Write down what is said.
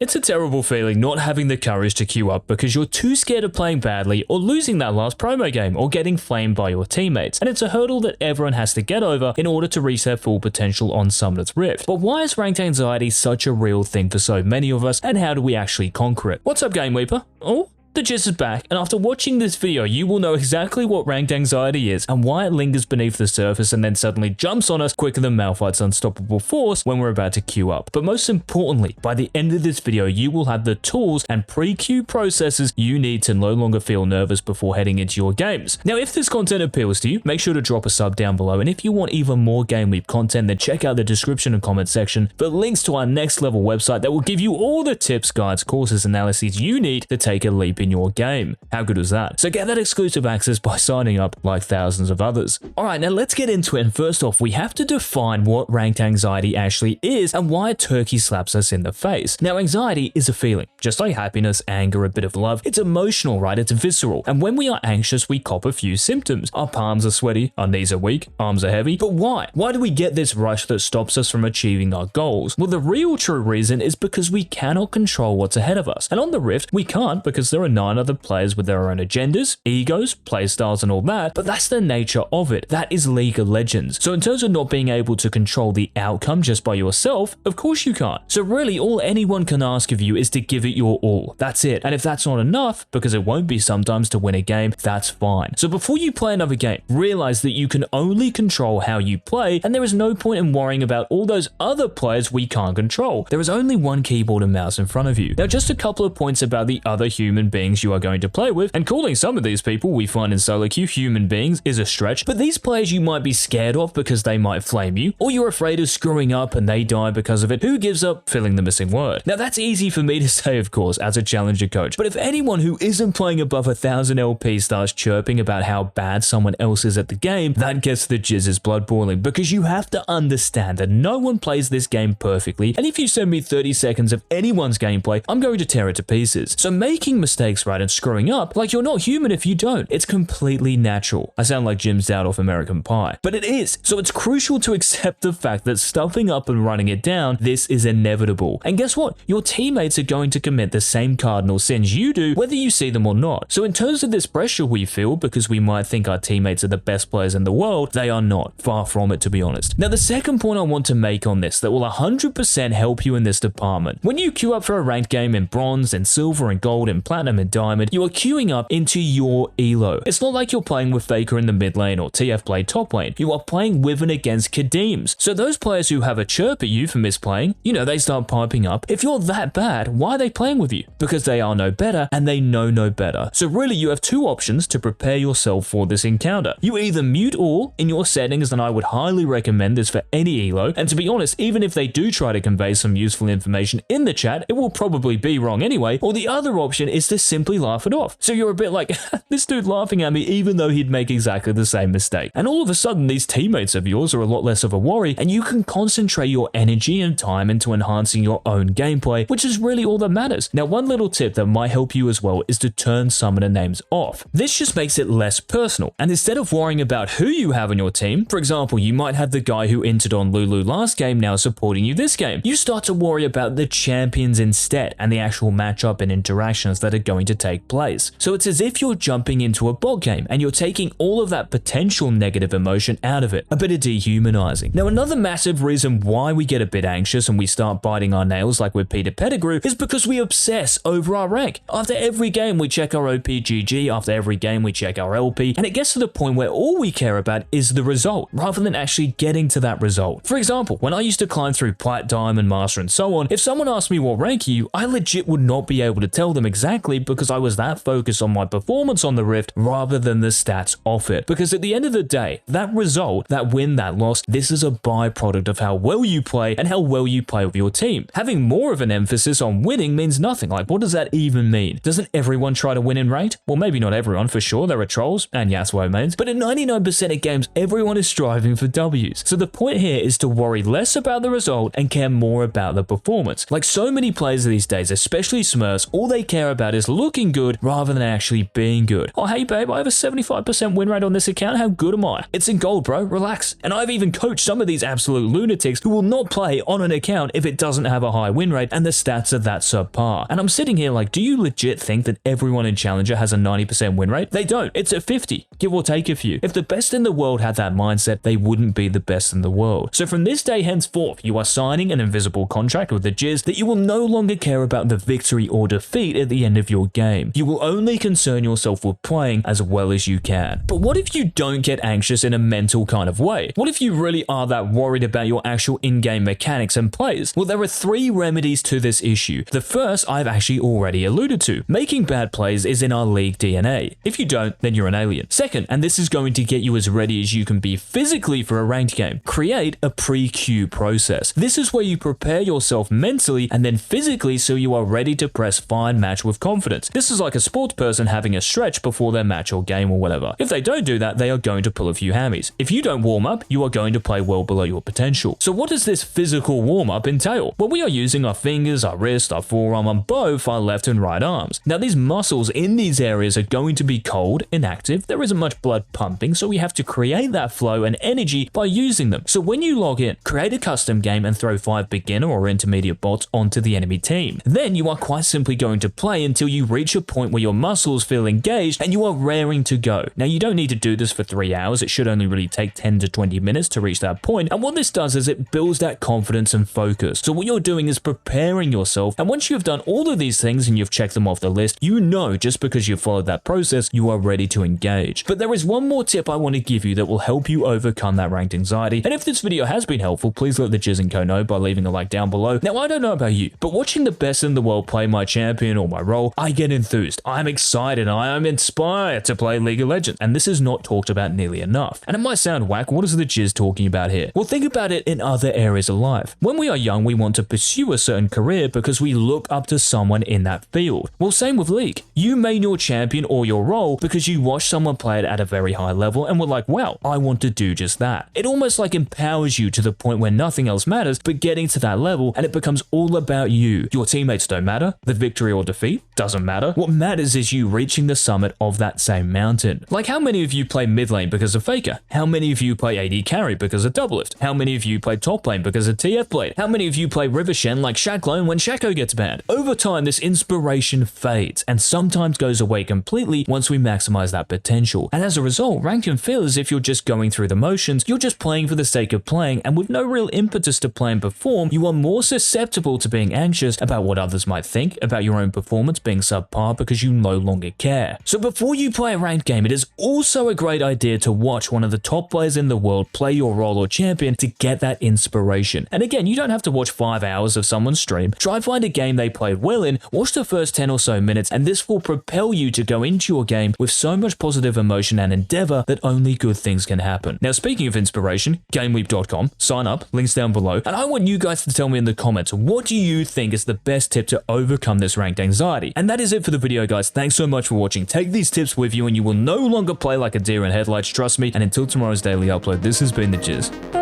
It's a terrible feeling not having the courage to queue up because you're too scared of playing badly or losing that last promo game or getting flamed by your teammates, and it's a hurdle that everyone has to get over in order to reach their full potential on Summoner's Rift. But why is ranked anxiety such a real thing for so many of us, and how do we actually conquer it? What's up, GameLeap? Oh? The Jizz is back, and after watching this video, you will know exactly what ranked anxiety is and why it lingers beneath the surface and then suddenly jumps on us quicker than Malphite's unstoppable force when we're about to queue up. But most importantly, by the end of this video, you will have the tools and pre-queue processes you need to no longer feel nervous before heading into your games. Now, if this content appeals to you, make sure to drop a sub down below, and if you want even more GameLeap content, then check out the description and comment section for links to our next level website that will give you all the tips, guides, courses, analyses you need to take a leap in your game. How good was that? So get that exclusive access by signing up like thousands of others. Alright, now let's get into it, and first off, we have to define what ranked anxiety actually is and why it turkey slaps us in the face. Now, anxiety is a feeling, just like happiness, anger, a bit of love. It's emotional, right? It's visceral. And when we are anxious, we cop a few symptoms. Our palms are sweaty, our knees are weak, arms are heavy. But why? Why do we get this rush that stops us from achieving our goals? Well, the real true reason is because we cannot control what's ahead of us. And on the Rift, we can't because there are 9 other players with their own agendas, egos, playstyles, and all that, but that's the nature of it. That is League of Legends. So in terms of not being able to control the outcome just by yourself, of course you can't. So really, all anyone can ask of you is to give it your all. That's it. And if that's not enough, because it won't be sometimes to win a game, that's fine. So before you play another game, realize that you can only control how you play, and there is no point in worrying about all those other players we can't control. There is only one keyboard and mouse in front of you. Now, just a couple of points about the other human beings you are going to play with, and calling some of these people we find in solo queue human beings is a stretch, but these players you might be scared of because they might flame you, or you're afraid of screwing up and they die because of it. Who gives up filling the missing word? Now, that's easy for me to say, of course, as a challenger coach, but if anyone who isn't playing above 1,000 LP starts chirping about how bad someone else is at the game, that gets the Jizz's blood boiling, because you have to understand that no one plays this game perfectly, and if you send me 30 seconds of anyone's gameplay, I'm going to tear it to pieces. So making mistakes, right, and screwing up, like, you're not human if you don't. It's completely natural. I sound like Jim Stout off American Pie, but it is. So it's crucial to accept the fact that stuffing up and running it down, this is inevitable. And guess what? Your teammates are going to commit the same cardinal sins you do, whether you see them or not. So in terms of this pressure we feel because we might think our teammates are the best players in the world, they are not. Far from it, to be honest. Now, the second point I want to make on this that will 100% help you in this department. When you queue up for a ranked game in bronze and silver and gold and platinum and diamond, you are queuing up into your elo. It's not like you're playing with Faker in the mid lane or TF play top lane. You are playing with and against Kadeems. So those players who have a chirp at you for misplaying, you know, they start piping up. If you're that bad, why are they playing with you? Because they are no better and they know no better. So really, you have two options to prepare yourself for this encounter. You either mute all in your settings, and I would highly recommend this for any elo, and to be honest, even if they do try to convey some useful information in the chat, it will probably be wrong anyway, or the other option is to simply laugh it off. So you're a bit like, this dude laughing at me even though he'd make exactly the same mistake. And all of a sudden, these teammates of yours are a lot less of a worry, and you can concentrate your energy and time into enhancing your own gameplay, which is really all that matters. Now, one little tip that might help you as well is to turn summoner names off. This just makes it less personal, and instead of worrying about who you have on your team, for example, you might have the guy who entered on Lulu last game now supporting you this game, you start to worry about the champions instead and the actual matchup and interactions that are going to take place. So it's as if you're jumping into a bot game and you're taking all of that potential negative emotion out of it, a bit of dehumanizing. Now, another massive reason why we get a bit anxious and we start biting our nails like with Peter Pettigrew is because we obsess over our rank. After every game, we check our OPGG, after every game, we check our LP, and it gets to the point where all we care about is the result, rather than actually getting to that result. For example, when I used to climb through Plat, Diamond, Master, and so on, if someone asked me what rank are you, I legit would not be able to tell them exactly because I was that focused on my performance on the Rift rather than the stats off it. Because at the end of the day, that result, that win, that loss, this is a byproduct of how well you play and how well you play with your team. Having more of an emphasis on winning means nothing. Like, what does that even mean? Doesn't everyone try to win in ranked? Well, maybe not everyone, for sure. There are trolls and Yasuo mains, but in 99% of games, everyone is striving for W's. So the point here is to worry less about the result and care more about the performance. Like so many players these days, especially Smurfs, all they care about is looking good rather than actually being good. Oh, hey babe, I have a 75% win rate on this account. How good am I? It's in gold, bro. Relax. And I've even coached some of these absolute lunatics who will not play on an account if it doesn't have a high win rate and the stats are that subpar. And I'm sitting here like, do you legit think that everyone in Challenger has a 90% win rate? They don't. It's at 50, give or take a few. If the best in the world had that mindset, they wouldn't be the best in the world. So from this day henceforth, you are signing an invisible contract with the Jizz that you will no longer care about the victory or defeat at the end of your game. You will only concern yourself with playing as well as you can. But what if you don't get anxious in a mental kind of way? What if you really are that worried about your actual in-game mechanics and plays? Well, there are 3 remedies to this issue. The first I've actually already alluded to. Making bad plays is in our league DNA. If you don't, then you're an alien. Second, and this is going to get you as ready as you can be physically for a ranked game, create a pre-queue process. This is where you prepare yourself mentally and then physically so you are ready to press fine match with confidence. This is like a sports person having a stretch before their match or game or whatever. If they don't do that, they are going to pull a few hammies. If you don't warm up, you are going to play well below your potential. So what does this physical warm-up entail? Well, we are using our fingers, our wrist, our forearm, and both our left and right arms. Now, these muscles in these areas are going to be cold, inactive, there isn't much blood pumping, so we have to create that flow and energy by using them. So when you log in, create a custom game and throw 5 beginner or intermediate bots onto the enemy team. Then you are quite simply going to play until you reach a point where your muscles feel engaged and you are raring to go. Now, you don't need to do this for 3 hours, it should only really take 10 to 20 minutes to reach that point, and what this does is it builds that confidence and focus. So what you're doing is preparing yourself, and once you've done all of these things and you've checked them off the list, you know just because you followed that process, you are ready to engage. But there is one more tip I want to give you that will help you overcome that ranked anxiety, and if this video has been helpful, please let the Jizz and Co know by leaving a like down below. Now, I don't know about you, but watching the best in the world play my champion or my role, I get enthused, I'm excited, I am inspired to play League of Legends, and this is not talked about nearly enough. And it might sound whack, what is the Jizz talking about here? Well, think about it in other areas of life. When we are young, we want to pursue a certain career because we look up to someone in that field. Well, same with League. You made your champion or your role because you watched someone play it at a very high level and were like, wow, I want to do just that. It almost like empowers you to the point where nothing else matters but getting to that level, and it becomes all about you. Your teammates don't matter. The victory or defeat doesn't matter. What matters is you reaching the summit of that same mountain. Like, how many of you play mid lane because of Faker? How many of you play AD carry because of Doublelift? How many of you play top lane because of TF Blade? How many of you play River Shen like Shackloin when Shaco gets banned? Over time, this inspiration fades and sometimes goes away completely once we maximize that potential. And as a result, rank can feel as if you're just going through the motions, you're just playing for the sake of playing, and with no real impetus to play and perform, you are more susceptible to being anxious about what others might think, about your own performance being subpar because you no longer care. So before you play a ranked game, it is also a great idea to watch one of the top players in the world play your role or champion to get that inspiration. And again, you don't have to watch 5 hours of someone's stream. Try find a game they played well in, watch the first 10 or so minutes, and this will propel you to go into your game with so much positive emotion and endeavor that only good things can happen. Now, speaking of inspiration, GameLeap.com, sign up, links down below, and I want you guys to tell me in the comments, what do you think is the best tip to overcome this ranked anxiety? And that is it for the video, guys. Thanks so much for watching. Take these tips with you and you will no longer play like a deer in headlights, trust me. And until tomorrow's daily upload, this has been the Jizz.